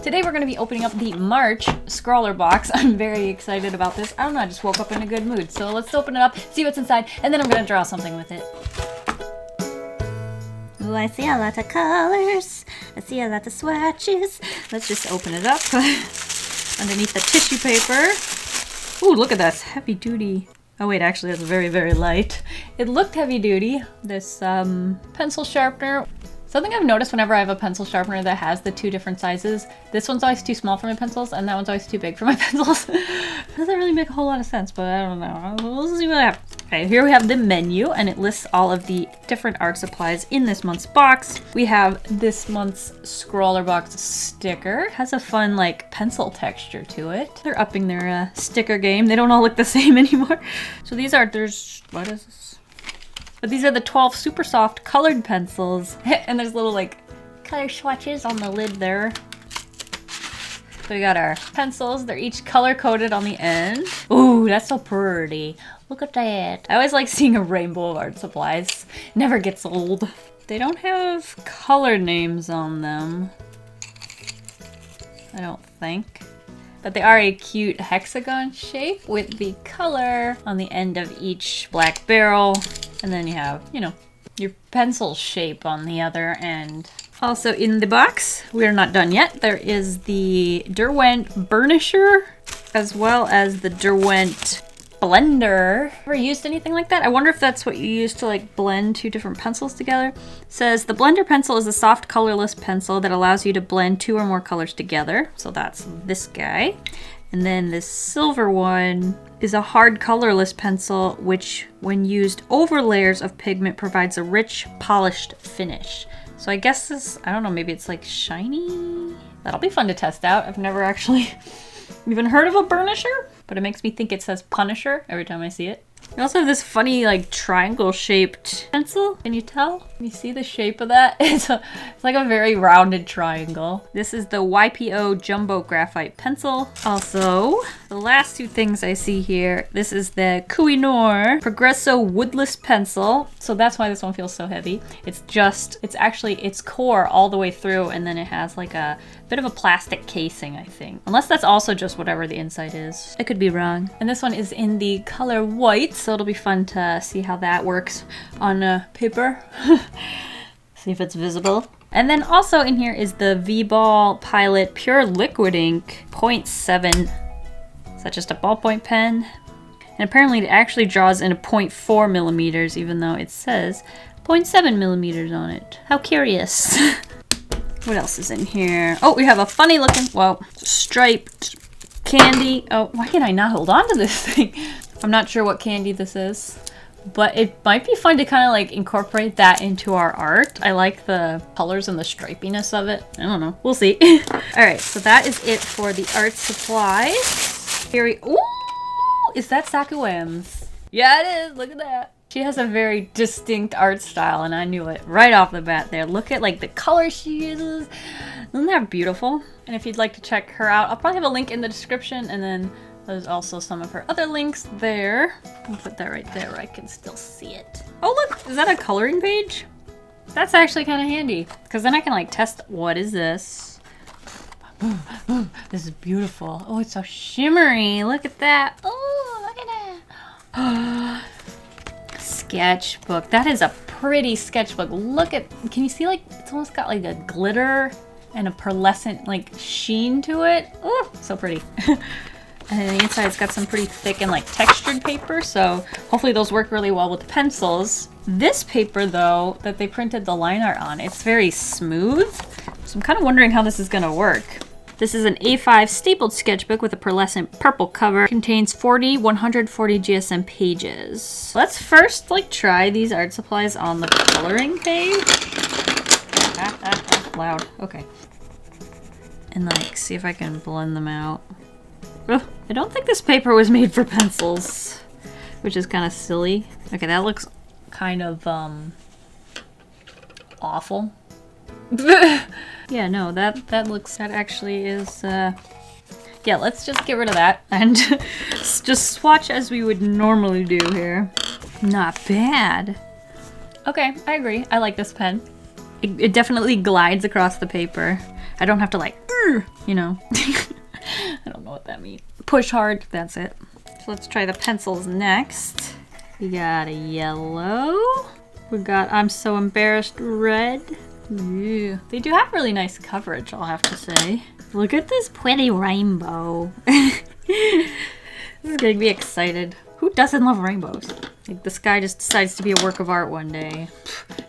Today we're going to be opening up the March Scrawlrbox. I'm very excited about this. I don't know, I just woke up in a good mood. So let's open it up, see what's inside, and then I'm going to draw something with it. Oh, I see a lot of colors. I see a lot of swatches. Let's just open it up underneath the tissue paper. Ooh, look at this, heavy duty. Oh wait, actually that's very, very light. It looked heavy duty. This pencil sharpener. Something I've noticed whenever I have a pencil sharpener that has the two different sizes, this one's always too small for my pencils and that one's always too big for my pencils. Doesn't really make a whole lot of sense, but I don't know. We'll see what happens. Okay, here we have the menu and it lists all of the different art supplies in this month's box. We have this month's Scrawlrbox sticker. It has a fun like pencil texture to it. They're upping their sticker game. They don't all look the same anymore. So these are, what is this? But these are the 12 super soft colored pencils. And there's little like color swatches on the lid there. So we got our pencils. They're each color coded on the end. Ooh, that's so pretty. Look at that. I always like seeing a rainbow of art supplies. Never gets old. They don't have color names on them, I don't think. But they are a cute hexagon shape with the color on the end of each black barrel. And then you have, you know, your pencil shape on the other end. Also in the box, we're not done yet. There is the Derwent Burnisher, as well as the Derwent Blender. Ever used anything like that? I wonder if that's what you use to like blend two different pencils together. It says the Blender pencil is a soft colorless pencil that allows you to blend two or more colors together. So that's this guy. And then this silver one is a hard colorless pencil, which when used over layers of pigment provides a rich, polished finish. So I guess this, I don't know, maybe it's like shiny? That'll be fun to test out. I've never actually even heard of a burnisher, but it makes me think it says Punisher every time I see it. We also have this funny like triangle shaped pencil. Can you tell? Can you see the shape of that? It's like a very rounded triangle. This is the YPO Jumbo Graphite Pencil. Also, the last two things I see here, this is the Koh-I-Noor Progresso Woodless Pencil. So that's why this one feels so heavy. It's actually its core all the way through, and then it has like a bit of a plastic casing, I think. Unless that's also just whatever the inside is. I could be wrong. And this one is in the color white, so it'll be fun to see how that works on paper. See if it's visible. And then also in here is the V-Ball Pilot Pure Liquid Ink 0.7. Is that just a ballpoint pen? And apparently it actually draws in a 0.4 millimeters, even though it says 0.7 millimeters on it. How curious. What else is in here? Oh, we have a funny looking, well, striped candy. Oh, why can I not hold on to this thing? I'm not sure what candy this is, but it might be fun to kind of like incorporate that into our art. I like the colors and the stripiness of it. I don't know. We'll see. All right, so that is it for the art supplies. Here we, ooh, is that Sakuems? Yeah, it is. Look at that. She has a very distinct art style, and I knew it right off the bat there. Look at like the color she uses. Isn't that beautiful? And if you'd like to check her out, I'll probably have a link in the description, and then there's also some of her other links there. I'll put that right there where I can still see it. Oh look, is that a coloring page? That's actually kind of handy, because then I can like test, what is this? This is beautiful. Oh, it's so shimmery. Look at that. Oh, look at that. Sketchbook. That is a pretty sketchbook. Look at, can you see like, it's almost got like a glitter and a pearlescent like sheen to it. Oh, so pretty. And then the inside's got some pretty thick and like textured paper, so hopefully those work really well with the pencils. This paper though, that they printed the line art on, it's very smooth. So I'm kind of wondering how this is gonna work. This is an A5 stapled sketchbook with a pearlescent purple cover. Contains 140 GSM pages. Let's first like try these art supplies on the coloring page. Loud, okay. And like see if I can blend them out. Ugh, I don't think this paper was made for pencils, which is kind of silly. Okay, that looks kind of awful. Yeah, no, that actually is, yeah, let's just get rid of that and just swatch as we would normally do here. Not bad. Okay, I agree. I like this pen. It definitely glides across the paper. I don't have to like You know. I don't know what that means. Push hard, that's it. So let's try the pencils next. We got a yellow. We got I'm So Embarrassed red. Ooh. They do have really nice coverage, I'll have to say. Look at this pretty rainbow. This is getting me excited. Who doesn't love rainbows? Like the sky just decides to be a work of art one day.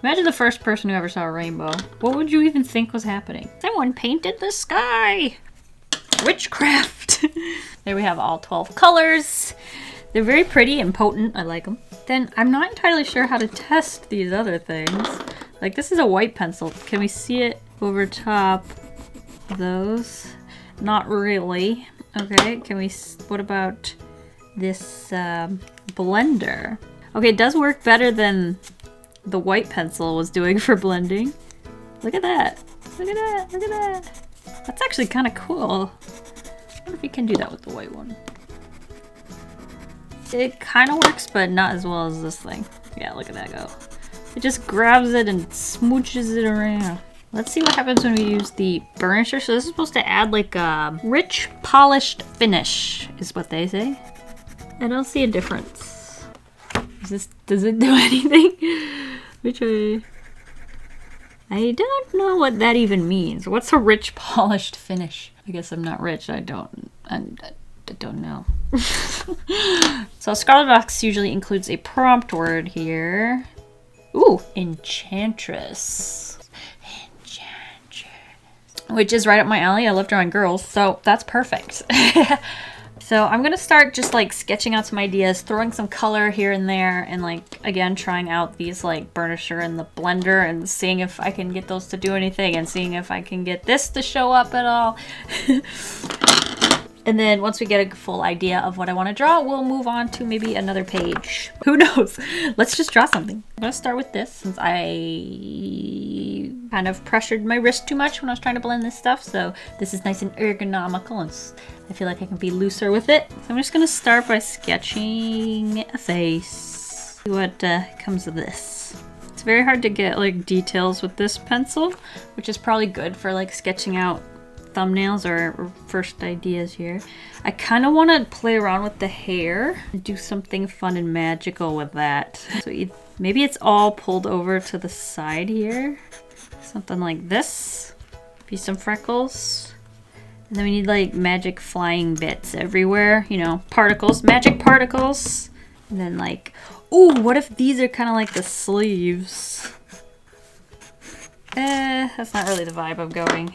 Imagine the first person who ever saw a rainbow. What would you even think was happening? Someone painted the sky. Witchcraft. There we have all 12 colors. They're very pretty and potent. I like them. Then I'm not entirely sure how to test these other things. Like this is a white pencil. Can we see it over top of those? Not really. Okay, can we, what about this blender? Okay, it does work better than the white pencil was doing for blending. Look at that. Look at that. Look at that. That's actually kind of cool. I wonder if you can do that with the white one. It kind of works, but not as well as this thing. Yeah, look at that go. It just grabs it and smooches it around. Let's see what happens when we use the burnisher. So this is supposed to add like a rich, polished finish, is what they say. I don't see a difference. Does it do anything? Which I don't know what that even means. What's a rich, polished finish? I guess I'm not rich. I don't know. So Scrawlrbox usually includes a prompt word here. Ooh, enchantress. Which is right up my alley. I love drawing girls, so that's perfect. So I'm gonna start just like sketching out some ideas, throwing some color here and there, and like, again, trying out these like burnisher and the blender and seeing if I can get those to do anything and seeing if I can get this to show up at all. And then once we get a full idea of what I want to draw, we'll move on to maybe another page. Who knows? Let's just draw something. I'm gonna start with this since I kind of pressured my wrist too much when I was trying to blend this stuff. So this is nice and ergonomical and I feel like I can be looser with it. So I'm just gonna start by sketching a face. See what comes of this. It's very hard to get like details with this pencil, which is probably good for like sketching out thumbnails or first ideas here. I kind of want to play around with the hair and do something fun and magical with that. So maybe it's all pulled over to the side here. Something like this. Maybe some freckles. And then we need like magic flying bits everywhere. You know, particles, magic particles. And then like, ooh, what if these are kind of like the sleeves? That's not really the vibe I'm going.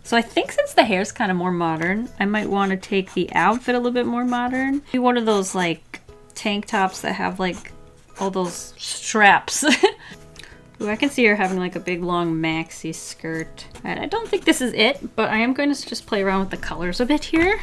So I think since the hair's kind of more modern, I might want to take the outfit a little bit more modern. Maybe one of those like tank tops that have like all those straps. Ooh, I can see her having like a big long maxi skirt. I don't think this is it, but I am going to just play around with the colors a bit here.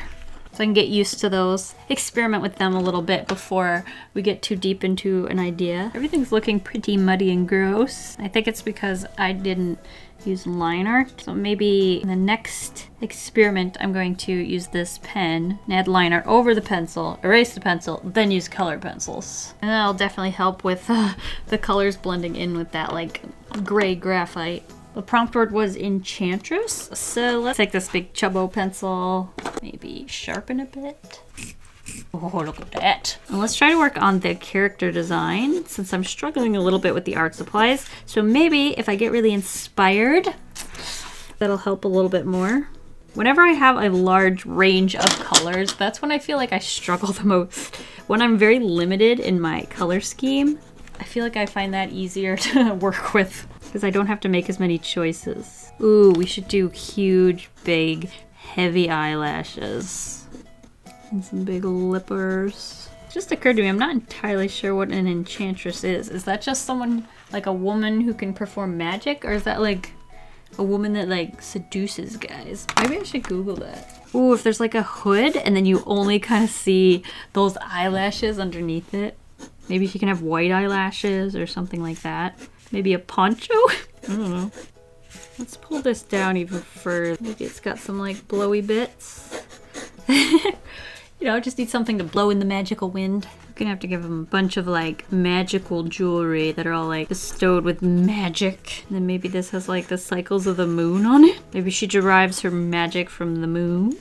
So I can get used to those, experiment with them a little bit before we get too deep into an idea. Everything's looking pretty muddy and gross. I think it's because I didn't use line art. So maybe in the next experiment, I'm going to use this pen and add line art over the pencil, erase the pencil, then use colored pencils. And that'll definitely help with the colors blending in with that like gray graphite. The prompt word was enchantress, so let's take this big chubbo pencil, maybe sharpen a bit. Oh, look at that. And let's try to work on the character design since I'm struggling a little bit with the art supplies. So maybe if I get really inspired, that'll help a little bit more. Whenever I have a large range of colors, that's when I feel like I struggle the most. When I'm very limited in my color scheme, I feel like I find that easier to work with because I don't have to make as many choices. Ooh, we should do huge, big, heavy eyelashes. And some big lippers. It just occurred to me, I'm not entirely sure what an enchantress is. Is that just someone, like a woman who can perform magic? Or is that like a woman that like seduces guys? Maybe I should Google that. Ooh, if there's like a hood and then you only kind of see those eyelashes underneath it. Maybe she can have white eyelashes or something like that. Maybe a poncho? I don't know. Let's pull this down even further. Maybe it's got some like blowy bits. You know, just need something to blow in the magical wind. Gonna have to give him a bunch of like magical jewelry that are all like bestowed with magic. And then maybe this has like the cycles of the moon on it. Maybe she derives her magic from the moon.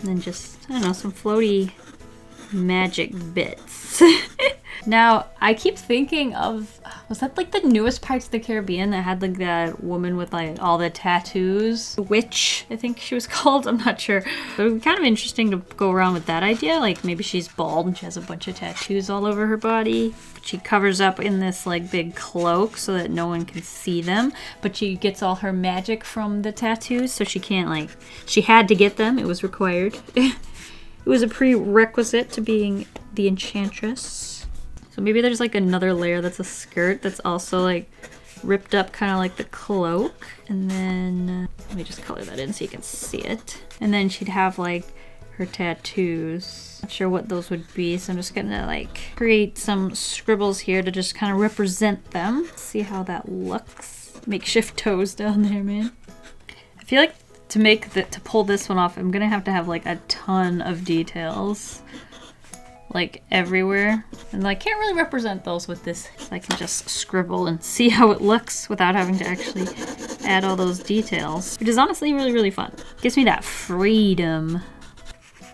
And then just, I don't know, some floaty magic bits. Now, I keep thinking of, was that like the newest Pirates of the Caribbean that had like that woman with like all the tattoos? Witch, I think she was called, I'm not sure. But it would be kind of interesting to go around with that idea. Like maybe she's bald and she has a bunch of tattoos all over her body. But she covers up in this like big cloak so that no one can see them. But she gets all her magic from the tattoos, so she can't like, she had to get them, it was required. It was a prerequisite to being the Enchantress. So maybe there's like another layer that's a skirt that's also like ripped up kind of like the cloak. And then, let me just color that in so you can see it. And then she'd have like her tattoos. Not sure what those would be, so I'm just gonna like create some scribbles here to just kind of represent them. See how that looks. Makeshift toes down there, man. I feel like to pull this one off, I'm gonna have to have like a ton of details. Like everywhere, and I can't really represent those with this, so I can just scribble and see how it looks without having to actually add all those details, which is honestly really, really fun. Gives me that freedom.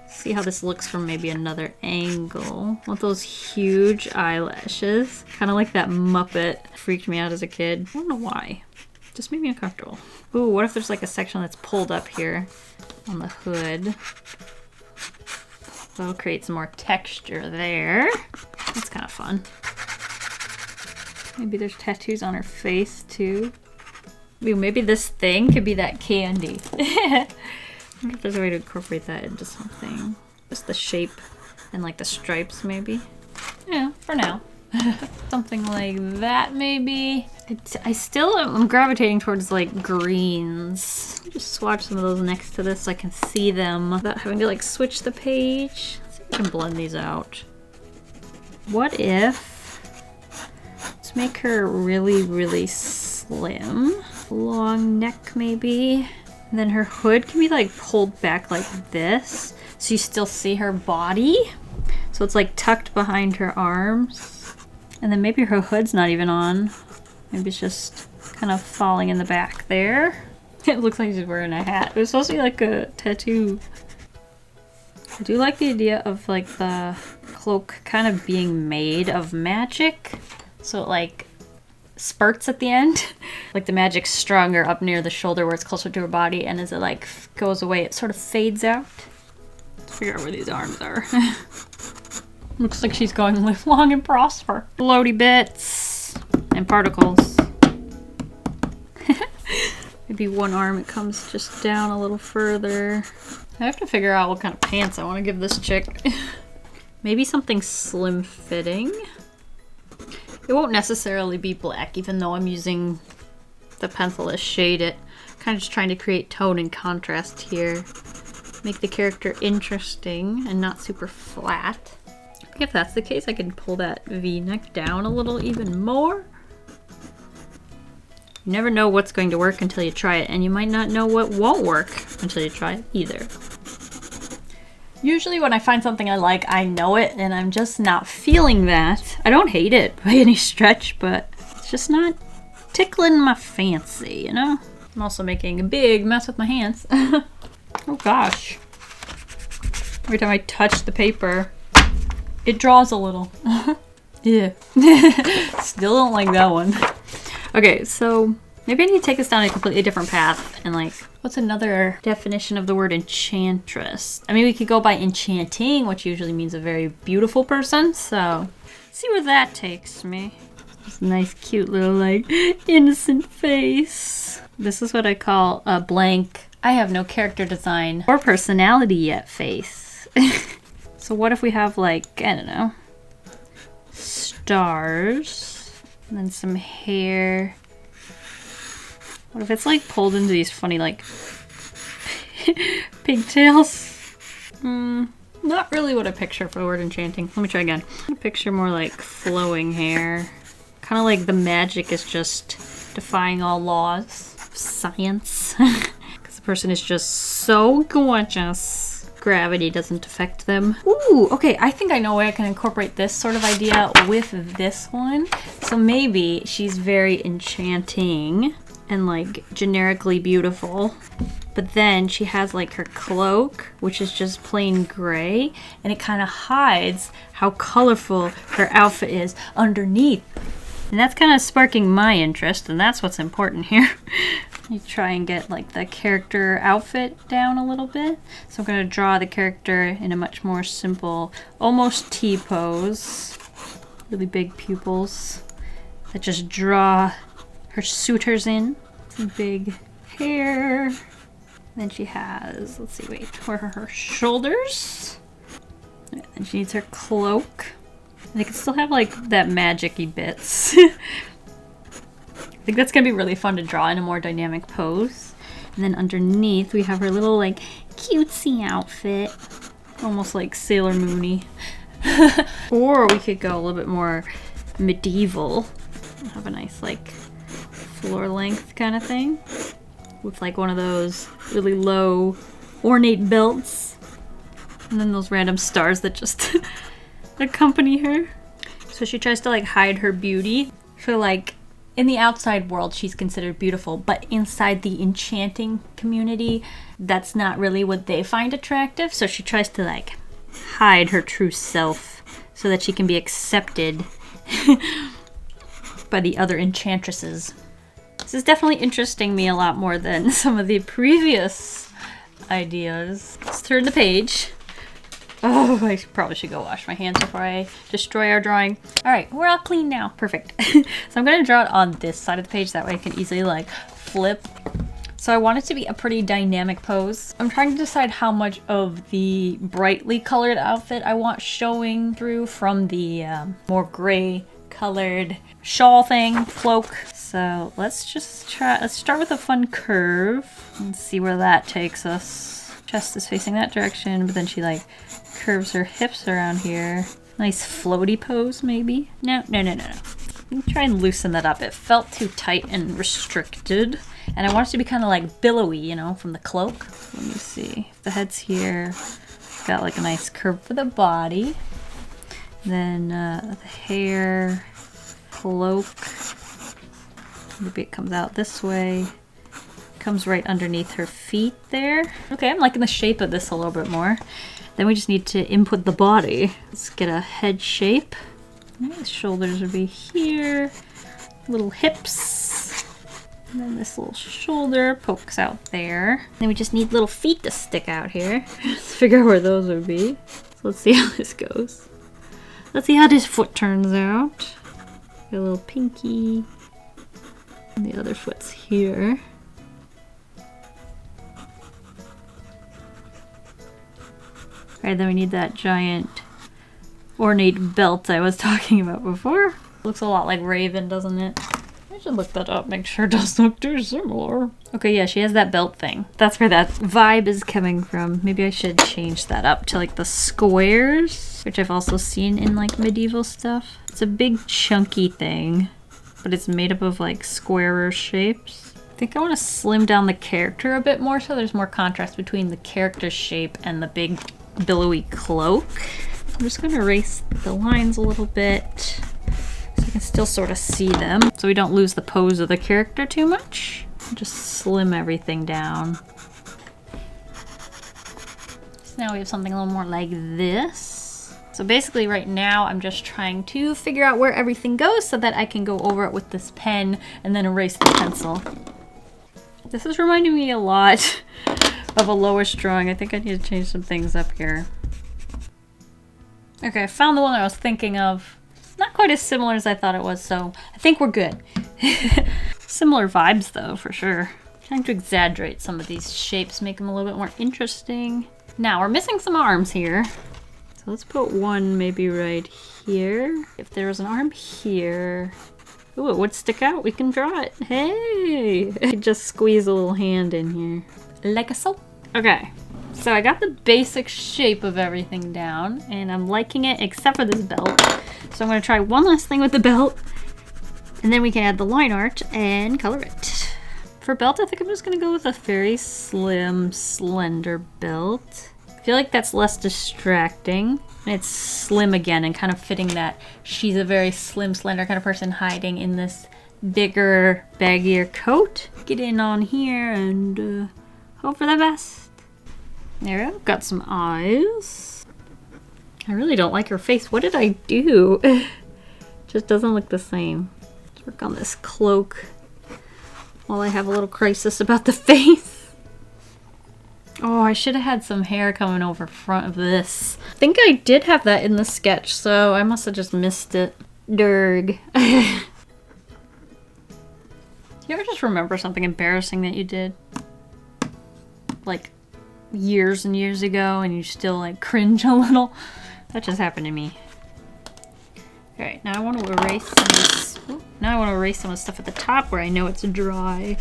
See how this looks from maybe another angle. Want those huge eyelashes, kind of like that Muppet. Freaked me out as a kid. I don't know why. Just made me uncomfortable. Ooh, what if there's like a section that's pulled up here on the hood? That'll create some more texture there. That's kind of fun. Maybe there's tattoos on her face too. Ooh, maybe this thing could be that candy. I wonder if there's a way to incorporate that into something. Just the shape and like the stripes maybe. Yeah, for now. Something like that maybe. I still am gravitating towards like greens. Just swatch some of those next to this so I can see them without having to like switch the page. Let's see if I can blend these out. What if, let's make her really, really slim. Long neck maybe. And then her hood can be like pulled back like this so you still see her body. So it's like tucked behind her arms. And then maybe her hood's not even on. Maybe it's just kind of falling in the back there. It looks like she's wearing a hat. It was supposed to be like a tattoo. I do like the idea of like the cloak kind of being made of magic. So it like spurts at the end. Like the magic's stronger up near the shoulder where it's closer to her body, and as it like goes away, it sort of fades out. Let's figure out where these arms are. Looks like she's going to live long and prosper. Floaty bits and particles. Maybe one arm it comes just down a little further. I have to figure out what kind of pants I want to give this chick. Maybe something slim fitting. It won't necessarily be black, even though I'm using the pencil to shade it. Kind of just trying to create tone and contrast here. Make the character interesting and not super flat. If that's the case, I can pull that V-neck down a little even more. You never know what's going to work until you try it, and you might not know what won't work until you try it either. Usually when I find something I like, I know it, and I'm just not feeling that. I don't hate it by any stretch, but it's just not tickling my fancy, you know? I'm also making a big mess with my hands. Oh gosh. Every time I touch the paper, it draws a little. Yeah. Still don't like that one. Okay, so maybe I need to take this down a completely different path and like, what's another definition of the word enchantress? I mean, we could go by enchanting, which usually means a very beautiful person, so see where that takes me. This nice, cute little like innocent face. This is what I call a blank, I have no character design or personality yet face. So what if we have like, I don't know, stars, and then some hair. What if it's like pulled into these funny like pigtails? Not really what I picture for the word enchanting. Let me try again. I picture more like flowing hair. Kind of like the magic is just defying all laws of science. Because the person is just so gorgeous. gravity doesn't affect them. Ooh, okay, I think I know where I can incorporate this sort of idea with this one. So maybe she's very enchanting and like generically beautiful. But then she has like her cloak, which is just plain gray, and it kind of hides how colorful her outfit is underneath. And that's kind of sparking my interest, and that's what's important here. You try and get like the character outfit down a little bit. So I'm going to draw the character in a much more simple, almost T-pose. Really big pupils that just draw her suitors in. Some big hair. Then she has, let's see, wait, where are her shoulders? And she needs her cloak. And they can still have like that magic-y bits. I think that's gonna be really fun to draw in a more dynamic pose. And then underneath we have her little like cutesy outfit. Almost like Sailor Moon-y. Or we could go a little bit more medieval. Have a nice like floor length kind of thing. With like one of those really low ornate belts. And then those random stars that just accompany her. So she tries to like hide her beauty. So like in the outside world she's considered beautiful, but inside the enchanting community that's not really what they find attractive. So she tries to like hide her true self so that she can be accepted by the other enchantresses. This is definitely interesting me a lot more than some of the previous ideas. Let's turn the page. Oh, I probably should go wash my hands before I destroy our drawing. All right, we're all clean now. Perfect. So I'm gonna draw it on this side of the page. That way I can easily like flip. So I want it to be a pretty dynamic pose. I'm trying to decide how much of the brightly colored outfit I want showing through from the more gray colored shawl thing, cloak. So let's just try, let's start with a fun curve and see where that takes us. Chest is facing that direction, but then she like curves her hips around here. Nice floaty pose, maybe? No. Let me try and loosen that up. It felt too tight and restricted. And I want it to be kind of like billowy, you know, from the cloak. Let me see. If the head's here, got like a nice curve for the body. Then the hair, cloak. Maybe it comes out this way. Comes right underneath her feet there. Okay, I'm liking the shape of this a little bit more. Then we just need to input the body. Let's get a head shape. The shoulders would be here. Little hips. And then this little shoulder pokes out there. Then we just need little feet to stick out here. Let's figure out where those would be. So let's see how this goes. Let's see how this foot turns out. Got a little pinky. And the other foot's here. Alright, then we need that giant ornate belt I was talking about before. Looks a lot like Raven, doesn't it? I should look that up, make sure it doesn't look too similar. Okay, yeah, she has that belt thing. That's where that vibe is coming from. Maybe I should change that up to like the squares, which I've also seen in like medieval stuff. It's a big chunky thing, but it's made up of like squarer shapes. I think I want to slim down the character a bit more so there's more contrast between the character shape and the big billowy cloak. I'm just going to erase the lines a little bit so I can still sort of see them so we don't lose the pose of the character too much. Just slim everything down. So now we have something a little more like this. So basically right now I'm just trying to figure out where everything goes so that I can go over it with this pen and then erase the pencil. This is reminding me a lot of a Lois drawing. I think I need to change some things up here. Okay, I found the one I was thinking of. It's not quite as similar as I thought it was, so I think we're good. Similar vibes though, for sure. Trying to exaggerate some of these shapes, make them a little bit more interesting. Now, we're missing some arms here. So let's put one maybe right here. If there was an arm here, ooh, it would stick out. We can draw it. Hey! Just squeeze a little hand in here. Like so. Okay, so I got the basic shape of everything down, and I'm liking it except for this belt. So I'm going to try one last thing with the belt, and then we can add the line art and color it. For belt, I think I'm just going to go with a very slim, slender belt. I feel like that's less distracting. And it's slim again and kind of fitting that she's a very slim, slender kind of person hiding in this bigger, baggier coat. Get in on here and hope for the best. There we go. Got some eyes. I really don't like her face. What did I do? Just doesn't look the same. Let's work on this cloak while I have a little crisis about the face. Oh, I should have had some hair coming over front of this. I think I did have that in the sketch, so I must have just missed it. Derg. You ever just remember something embarrassing that you did? Like years and years ago and you still like cringe a little? That just happened to me. Alright, now I want to erase this. Now I want to erase some of the stuff at the top where I know it's dry.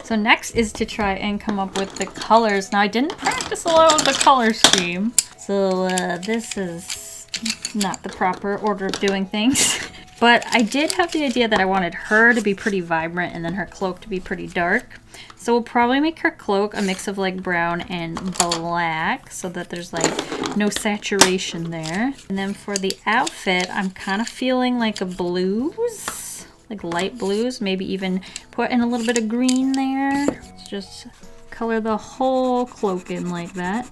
So next is to try and come up with the colors. Now I didn't practice a lot with the color scheme. So this is not the proper order of doing things. But I did have the idea that I wanted her to be pretty vibrant and then her cloak to be pretty dark. So we'll probably make her cloak a mix of like brown and black so that there's like no saturation there. And then for the outfit, I'm kind of feeling like a blues. Like light blues, maybe even put in a little bit of green there. Let's just color the whole cloak in like that.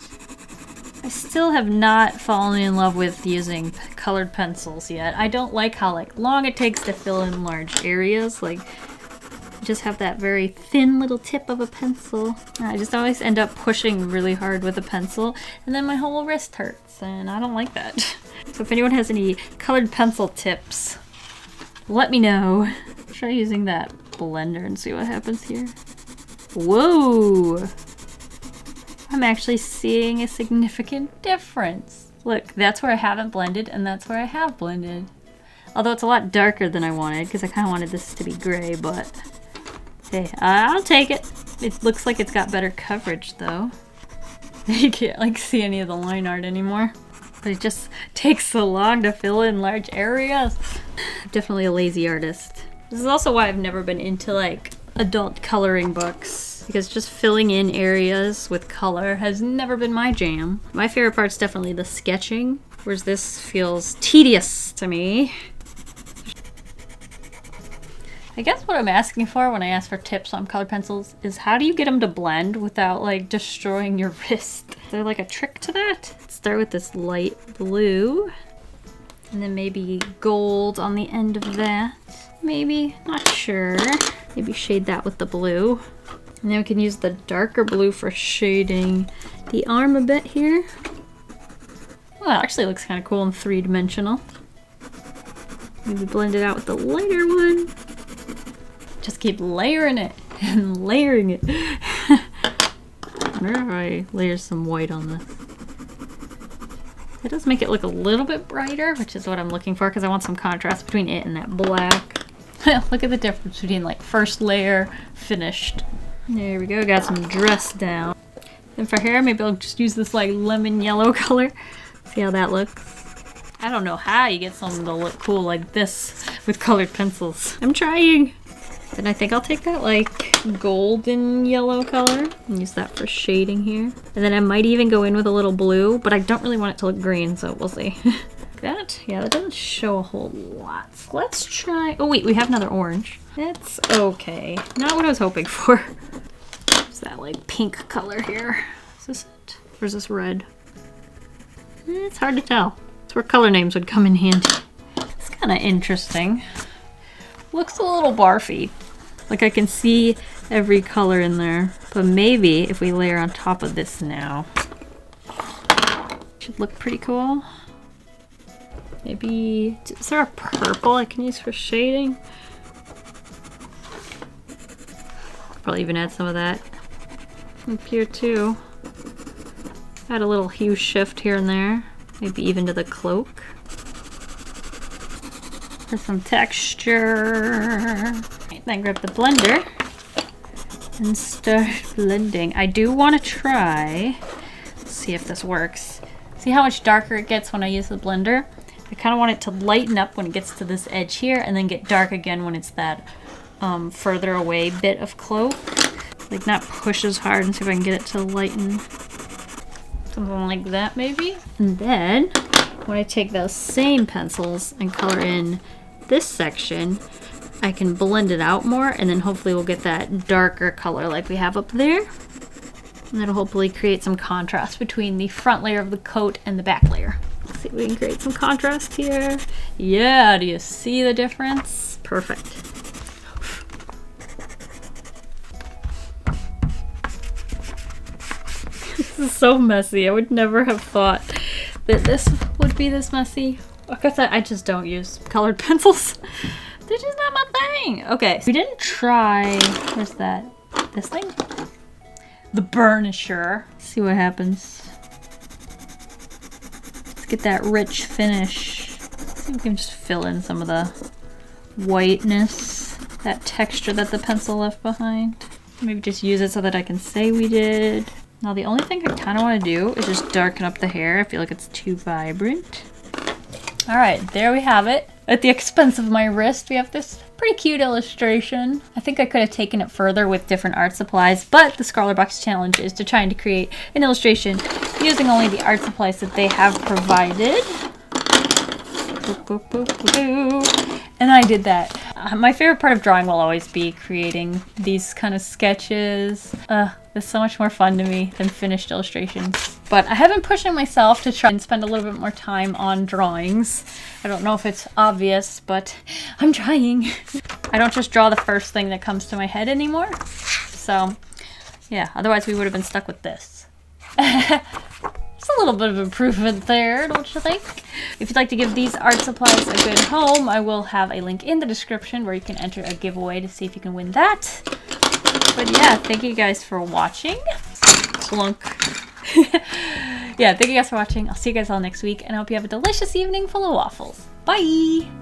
I still have not fallen in love with using colored pencils yet. I don't like how like long it takes to fill in large areas. Like just have that very thin little tip of a pencil. I just always end up pushing really hard with a pencil and then my whole wrist hurts and I don't like that. So if anyone has any colored pencil tips, let me know. Try using that blender and see what happens here. Whoa! I'm actually seeing a significant difference. Look, that's where I haven't blended and that's where I have blended. Although it's a lot darker than I wanted because I kind of wanted this to be gray, but hey, I'll take it. It looks like it's got better coverage though. You can't like see any of the line art anymore. But it just takes so long to fill in large areas. I'm definitely a lazy artist. This is also why I've never been into like adult coloring books, because just filling in areas with color has never been my jam. My favorite part's definitely the sketching, whereas this feels tedious to me. I guess what I'm asking for when I ask for tips on colored pencils is how do you get them to blend without like destroying your wrist? Is there like a trick to that? Let's start with this light blue and then maybe gold on the end of that. Maybe, not sure. Maybe shade that with the blue. And then we can use the darker blue for shading the arm a bit here. Well, it actually looks kind of cool and three-dimensional. Maybe blend it out with the lighter one. Just keep layering it and layering it. I wonder if I layer some white on this. It does make it look a little bit brighter, which is what I'm looking for because I want some contrast between it and that black. Look at the difference between like first layer, finished. There we go, got some dress down. Then for hair, maybe I'll just use this like lemon yellow color. See how that looks. I don't know how you get something to look cool like this with colored pencils. I'm trying. Then I think I'll take that like golden yellow color and use that for shading here. And then I might even go in with a little blue, but I don't really want it to look green, so we'll see. That, yeah, that doesn't show a whole lot. So let's try, oh wait, we have another orange. That's okay. Not what I was hoping for. It's that like pink color here. Is this it? Or is this red? It's hard to tell. It's where color names would come in handy. It's kind of interesting. Looks a little barfy. Like I can see every color in there. But maybe if we layer on top of this now, should look pretty cool. Maybe, is there a purple I can use for shading? Probably even add some of that up here too. Add a little hue shift here and there. Maybe even to the cloak. For some texture. Then grab the blender and start blending. I do want to try, see if this works. See how much darker it gets when I use the blender? I kind of want it to lighten up when it gets to this edge here and then get dark again when it's that further away bit of cloak. Like not push as hard and see if I can get it to lighten Something like that maybe. And then when I take those same pencils and color in this section, I can blend it out more, and then hopefully we'll get that darker color like we have up there. And that'll hopefully create some contrast between the front layer of the coat and the back layer. Let's see if we can create some contrast here. Yeah, do you see the difference? Perfect. This is so messy. I would never have thought that this would be this messy. Like I said, I just don't use colored pencils. They're just not my thing. Okay, we didn't try, where's that? This thing? The burnisher. See what happens. Let's get that rich finish. Let's see if we can just fill in some of the whiteness, that texture that the pencil left behind. Maybe just use it so that I can say we did. Now the only thing I kind of want to do is just darken up the hair. I feel like it's too vibrant. All right, there we have it. At the expense of my wrist, we have this pretty cute illustration. I think I could have taken it further with different art supplies, but the Scrawlrbox challenge is to try and create an illustration using only the art supplies that they have provided. And I did that. My favorite part of drawing will always be creating these kind of sketches. It's so much more fun to me than finished illustrations. But I have been pushing myself to try and spend a little bit more time on drawings. I don't know if it's obvious, but I'm trying. I don't just draw the first thing that comes to my head anymore. So yeah, otherwise we would have been stuck with this. It's a little bit of improvement there, don't you think? If you'd like to give these art supplies a good home, I will have a link in the description where you can enter a giveaway to see if you can win that. But yeah, thank you guys for watching. Clunk. Yeah, thank you guys for watching. I'll see you guys all next week, and I hope you have a delicious evening full of waffles. Bye!